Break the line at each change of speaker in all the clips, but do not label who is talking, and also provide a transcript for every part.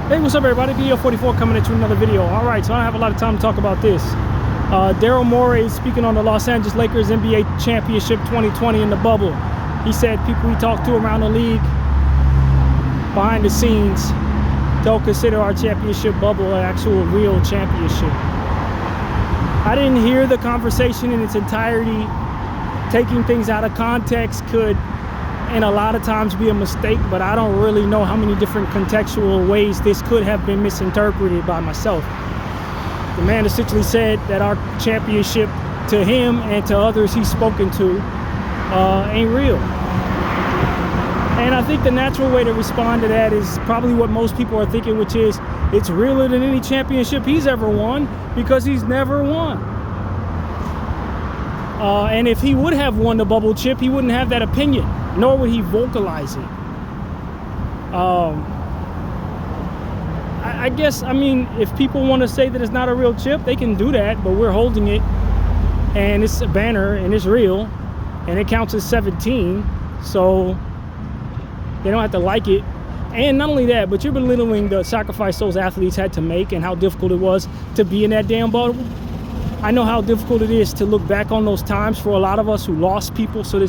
Hey, what's up everybody? Video 44 coming at you with another video. Alright, so I don't have a lot of time to talk about this. Morey speaking on the Los Angeles Lakers NBA Championship 2020 in the bubble. He said people he talked to around the league, behind the scenes, don't consider our championship bubble an actual real championship. I didn't hear the conversation in its entirety. Taking things out of context could, and a lot of times, be a mistake, but I don't really know how many different contextual ways this could have been misinterpreted by myself. The man essentially said that our championship, to him and to others he's spoken to, ain't real. And I think the natural way to respond to that is probably what most people are thinking, which is it's realer than any championship he's ever won because he's never won. And if he would have won the bubble chip, he wouldn't have that opinion, nor would he vocalize it. I guess, I mean, if people want to say that it's not a real chip, they can do that, but we're holding it, and it's a banner, and it's real, and it counts as 17, so they don't have to like it. And not only that, but you're belittling the sacrifice those athletes had to make and how difficult it was to be in that damn bubble. I know how difficult it is to look back on those times for a lot of us who lost people. So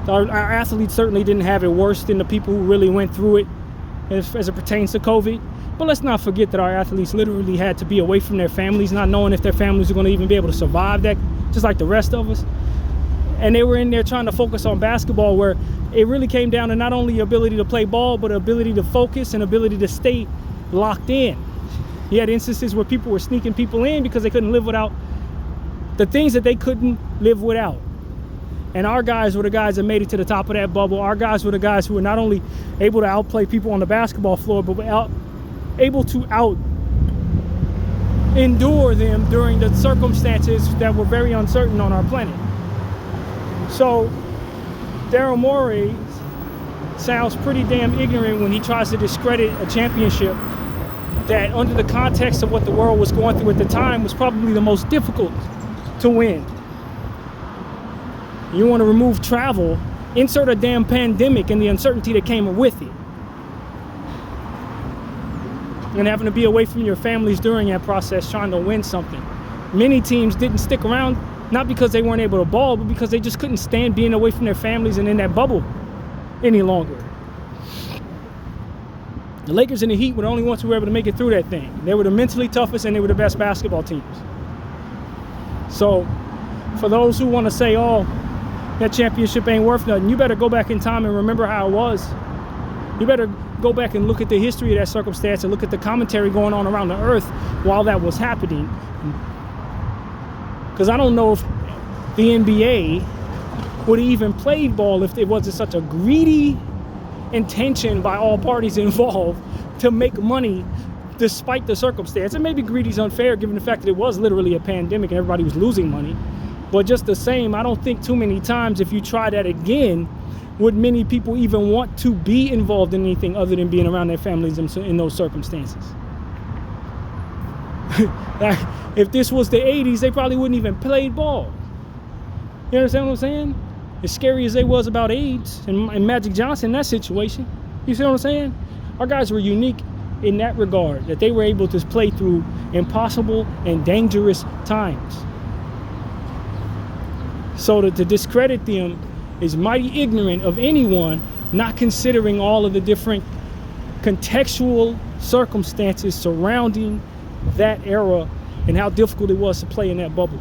our athletes certainly didn't have it worse than the people who really went through it as it pertains to COVID. But let's not forget that our athletes literally had to be away from their families, not knowing if their families are going to even be able to survive that, just like the rest of us. And they were in there trying to focus on basketball, where it really came down to not only ability to play ball, but ability to focus and ability to stay locked in. You had instances where people were sneaking people in because they couldn't live without the things that they couldn't live without. And our guys were the guys that made it to the top of that bubble. Our guys were the guys who were not only able to outplay people on the basketball floor, but were able to endure them during the circumstances that were very uncertain on our planet. So Morey sounds pretty damn ignorant when he tries to discredit a championship that, under the context of what the world was going through at the time, was probably the most difficult to win. You want to remove travel, insert a damn pandemic and the uncertainty that came with it, and having to be away from your families during that process trying to win something. Many teams didn't stick around, not because they weren't able to ball, but because they just couldn't stand being away from their families and in that bubble any longer. The Lakers and the Heat were the only ones who were able to make it through that thing. They were the mentally toughest, and they were the best basketball teams. So for those who want to say, oh, that championship ain't worth nothing, you better go back in time and remember how it was. You better go back and look at the history of that circumstance and look at the commentary going on around the earth while that was happening. Because I don't know if the NBA would have even played ball if it wasn't such a greedy intention by all parties involved to make money despite the circumstance. And maybe greedy's unfair given the fact that it was literally a pandemic and everybody was losing money. But just the same, I don't think too many times if you try that again, would many people even want to be involved in anything other than being around their families in those circumstances. Like, if this was the 80s, they probably wouldn't even play ball. You understand what I'm saying? As scary as they was about AIDS and Magic Johnson in that situation. You see what I'm saying? Our guys were unique in that regard, that they were able to play through impossible and dangerous times. So to discredit them is mighty ignorant of anyone not considering all of the different contextual circumstances surrounding that era and how difficult it was to play in that bubble.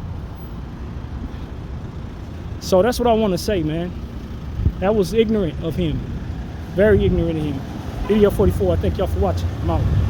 So that's what I want to say, man. That was ignorant of him. Very ignorant of him. Video 44. I thank y'all for watching. I'm out.